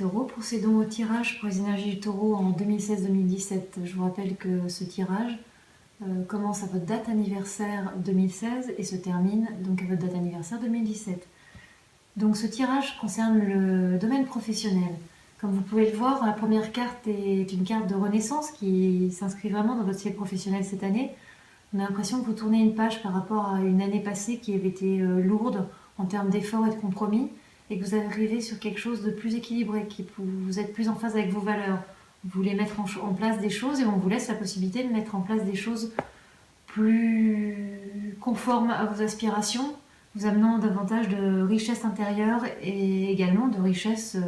taureaux. Procédons au tirage pour les énergies du taureau en 2016-2017. Je vous rappelle que ce tirage commence à votre date anniversaire 2016 et se termine donc à votre date anniversaire 2017. Donc ce tirage concerne le domaine professionnel. Comme vous pouvez le voir, la première carte est une carte de renaissance qui s'inscrit vraiment dans votre ciel professionnel cette année. On a l'impression que vous tournez une page par rapport à une année passée qui avait été lourde en termes d'efforts et de compromis, et que vous arrivez sur quelque chose de plus équilibré, qui vous êtes plus en phase avec vos valeurs. Vous voulez mettre en place des choses et on vous laisse la possibilité de mettre en place des choses plus conformes à vos aspirations, vous amenant davantage de richesse intérieure et également de richesse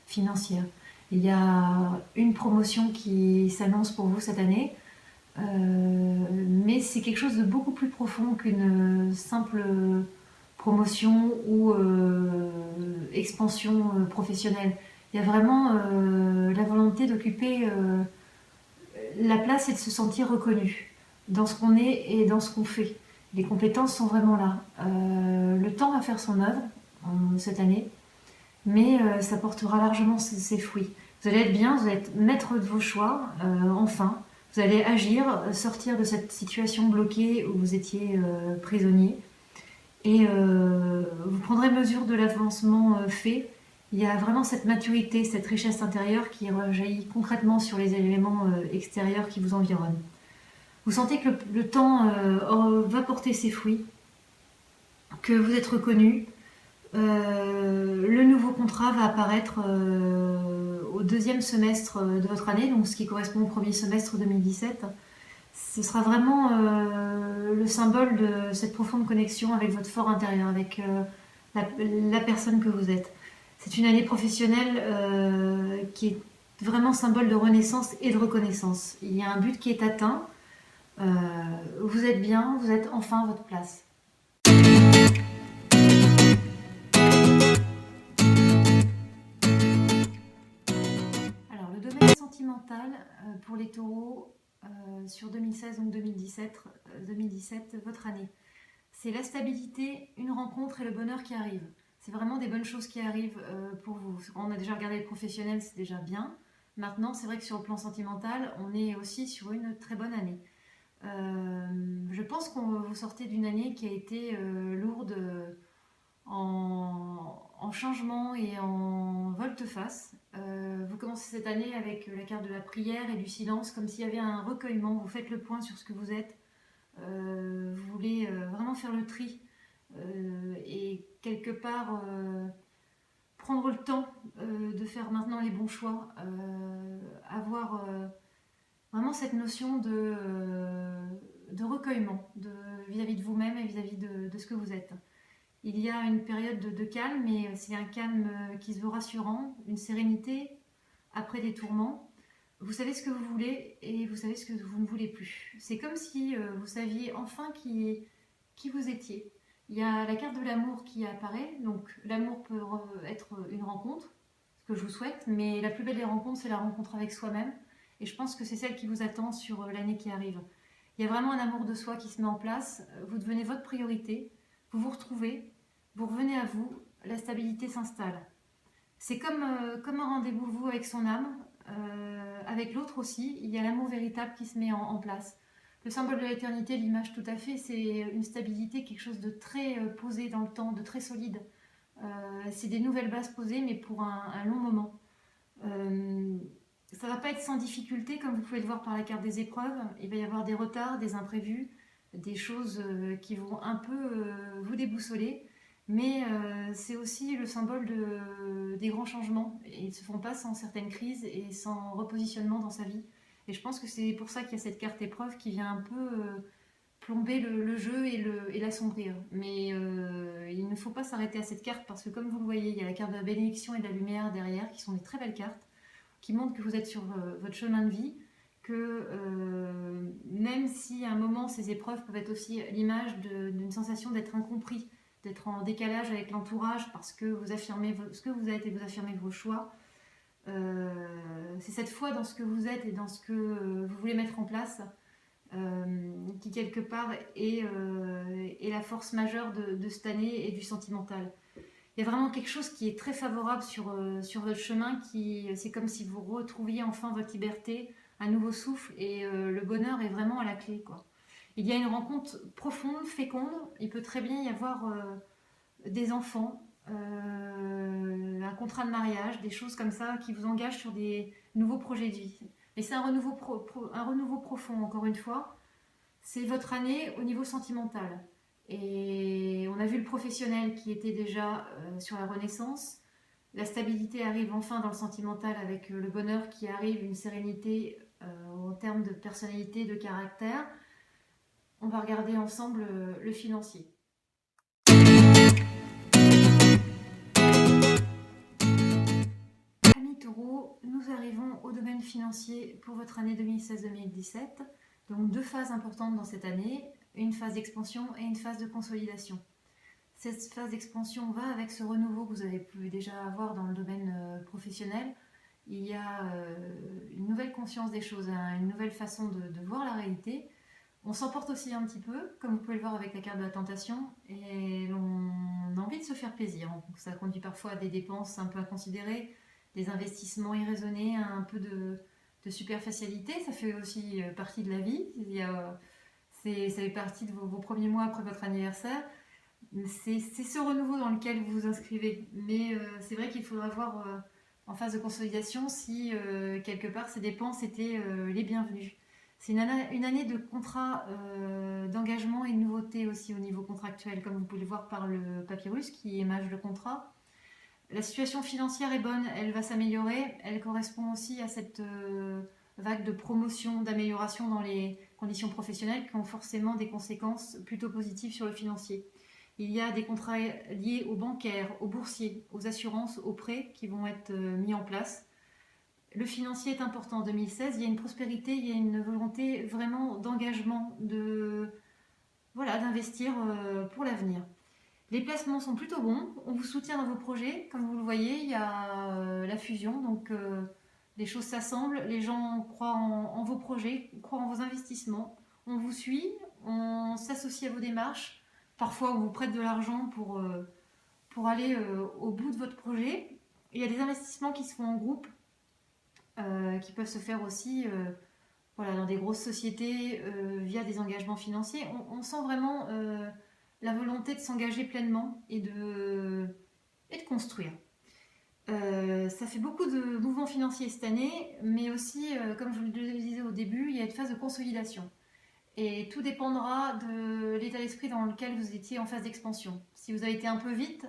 financière. Il y a une promotion qui s'annonce pour vous cette année, mais c'est quelque chose de beaucoup plus profond qu'une simple promotion ou expansion professionnelle. Il y a vraiment la volonté d'occuper la place et de se sentir reconnu dans ce qu'on est et dans ce qu'on fait. Les compétences sont vraiment là. Le temps va faire son œuvre cette année, mais ça portera largement ses fruits. Vous allez être bien, vous allez être maître de vos choix, enfin. Vous allez agir, sortir de cette situation bloquée où vous étiez prisonnier. Et vous prendrez mesure de l'avancement fait. Il y a vraiment cette maturité, cette richesse intérieure qui rejaillit concrètement sur les éléments extérieurs qui vous environnent. Vous sentez que le temps va porter ses fruits, que vous êtes reconnu. Le nouveau contrat va apparaître au deuxième semestre de votre année, donc ce qui correspond au premier semestre 2017. Ce sera vraiment le symbole de cette profonde connexion avec votre fort intérieur, avec la personne que vous êtes. C'est une année professionnelle qui est vraiment symbole de renaissance et de reconnaissance. Il y a un but qui est atteint. Vous êtes bien, vous êtes enfin à votre place. Alors, le domaine sentimental pour les taureaux sur 2016, donc 2017, votre année. C'est la stabilité, une rencontre et le bonheur qui arrivent. C'est vraiment des bonnes choses qui arrivent pour vous. On a déjà regardé le professionnel, c'est déjà bien. Maintenant, c'est vrai que sur le plan sentimental, on est aussi sur une très bonne année. Je pense que vous sortez d'une année qui a été lourde en changement et en volte-face. Vous commencez cette année avec la carte de la prière et du silence, comme s'il y avait un recueillement. Vous faites le point sur ce que vous êtes. Vous voulez vraiment faire le tri et quelque part prendre le temps de faire maintenant les bons choix, avoir vraiment cette notion de recueillement vis-à-vis de vous-même et vis-à-vis de ce que vous êtes. Il y a une période de calme, mais c'est un calme qui se veut rassurant, une sérénité après des tourments. Vous savez ce que vous voulez et vous savez ce que vous ne voulez plus. C'est comme si vous saviez enfin qui vous étiez. Il y a la carte de l'amour qui apparaît, donc l'amour peut être une rencontre, ce que je vous souhaite, mais la plus belle des rencontres, c'est la rencontre avec soi-même, et je pense que c'est celle qui vous attend sur l'année qui arrive. Il y a vraiment un amour de soi qui se met en place, vous devenez votre priorité, vous vous retrouvez, vous revenez à vous, la stabilité s'installe. C'est comme un rendez-vous, vous, avec son âme, avec l'autre aussi, il y a l'amour véritable qui se met en place. Le symbole de l'éternité, l'image tout à fait, c'est une stabilité, quelque chose de très posé dans le temps, de très solide. C'est des nouvelles bases posées, mais pour un long moment. Ça ne va pas être sans difficulté, comme vous pouvez le voir par la carte des épreuves. Il va y avoir des retards, des imprévus, des choses qui vont un peu vous déboussoler. Mais c'est aussi le symbole des grands changements. Et ils ne se font pas sans certaines crises et sans repositionnement dans sa vie. Et je pense que c'est pour ça qu'il y a cette carte épreuve qui vient un peu plomber le jeu et l'assombrir. Mais il ne faut pas s'arrêter à cette carte parce que comme vous le voyez, il y a la carte de la bénédiction et de la lumière derrière qui sont des très belles cartes qui montrent que vous êtes sur votre chemin de vie, que même si à un moment ces épreuves peuvent être aussi l'image d'une sensation d'être incompris, d'être en décalage avec l'entourage parce que vous affirmez ce que vous êtes et vous affirmez vos choix. C'est cette foi dans ce que vous êtes et dans ce que vous voulez mettre en place qui quelque part est la force majeure de cette année et du sentimental. Il y a vraiment quelque chose qui est très favorable sur votre chemin, c'est comme si vous retrouviez enfin votre liberté, un nouveau souffle, et le bonheur est vraiment à la clé, quoi. Il y a une rencontre profonde, féconde, il peut très bien y avoir des enfants, un contrat de mariage, des choses comme ça qui vous engagent sur des nouveaux projets de vie. Et c'est un renouveau profond, encore une fois. C'est votre année au niveau sentimental. Et on a vu le professionnel qui était déjà sur la renaissance. La stabilité arrive enfin dans le sentimental avec le bonheur qui arrive, une sérénité en termes de personnalité, de caractère. On va regarder ensemble le financier. Amis taureaux, nous arrivons au domaine financier pour votre année 2016-2017. Donc 2 phases importantes dans cette année, une phase d'expansion et une phase de consolidation. Cette phase d'expansion va avec ce renouveau que vous avez pu déjà avoir dans le domaine professionnel. Il y a une nouvelle conscience des choses, une nouvelle façon de voir la réalité. On s'emporte aussi un petit peu, comme vous pouvez le voir avec la carte de la tentation, et on a envie de se faire plaisir. Donc ça conduit parfois à des dépenses un peu inconsidérées, des investissements irraisonnés, un peu de superficialité. Ça fait aussi partie de la vie. Ça fait partie de vos premiers mois après votre anniversaire. C'est ce renouveau dans lequel vous vous inscrivez. Mais c'est vrai qu'il faudra voir en phase de consolidation si quelque part ces dépenses étaient les bienvenues. C'est une année de contrat, d'engagement et de nouveauté aussi au niveau contractuel, comme vous pouvez le voir par le papyrus qui émage le contrat. La situation financière est bonne, elle va s'améliorer. Elle correspond aussi à cette vague de promotion, d'amélioration dans les conditions professionnelles qui ont forcément des conséquences plutôt positives sur le financier. Il y a des contrats liés aux bancaires, aux boursiers, aux assurances, aux prêts qui vont être mis en place. Le financier est important en 2016. Il y a une prospérité, il y a une volonté vraiment d'engagement, d'investir pour l'avenir. Les placements sont plutôt bons. On vous soutient dans vos projets. Comme vous le voyez, il y a la fusion. Donc, les choses s'assemblent. Les gens croient en vos projets, croient en vos investissements. On vous suit. On s'associe à vos démarches. Parfois, on vous prête de l'argent pour aller au bout de votre projet. Il y a des investissements qui se font en groupe, qui peuvent se faire aussi dans des grosses sociétés via des engagements financiers. On sent vraiment la volonté de s'engager pleinement et de construire. Ça fait beaucoup de mouvements financiers cette année, mais aussi, comme je vous le disais au début, il y a une phase de consolidation. Et tout dépendra de l'état d'esprit dans lequel vous étiez en phase d'expansion. Si vous avez été un peu vite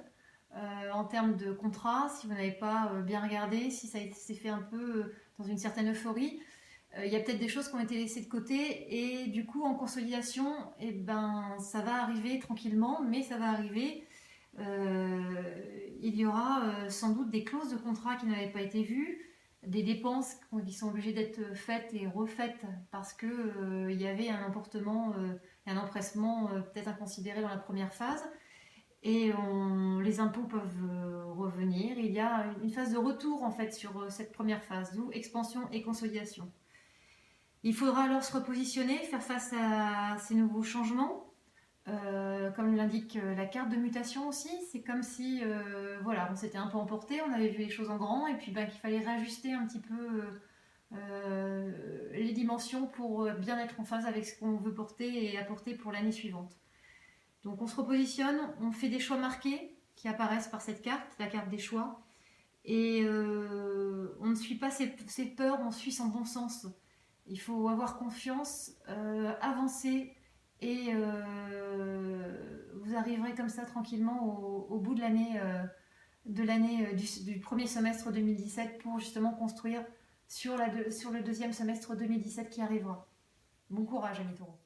en termes de contrat, si vous n'avez pas bien regardé, si ça s'est fait un peu dans une certaine euphorie, il y a peut-être des choses qui ont été laissées de côté et du coup en consolidation, ça va arriver tranquillement, mais ça va arriver. Il y aura sans doute des clauses de contrat qui n'avaient pas été vues, des dépenses qui sont obligées d'être faites et refaites parce que il y avait un emportement et un empressement peut-être inconsidéré dans la première phase. Et les impôts peuvent revenir. Il y a une phase de retour en fait sur cette première phase, d'où expansion et consolidation. Il faudra alors se repositionner, faire face à ces nouveaux changements. Comme l'indique la carte de mutation aussi, c'est comme si on s'était un peu emporté, on avait vu les choses en grand et puis qu'il fallait réajuster un petit peu les dimensions pour bien être en phase avec ce qu'on veut porter et apporter pour l'année suivante. Donc on se repositionne, on fait des choix marqués qui apparaissent par cette carte, la carte des choix, et on ne suit pas ses peurs, on suit son bon sens. Il faut avoir confiance, avancer, et vous arriverez comme ça tranquillement au bout de l'année, du premier semestre 2017 pour justement construire sur le deuxième semestre 2017 qui arrivera. Bon courage, amis taureaux.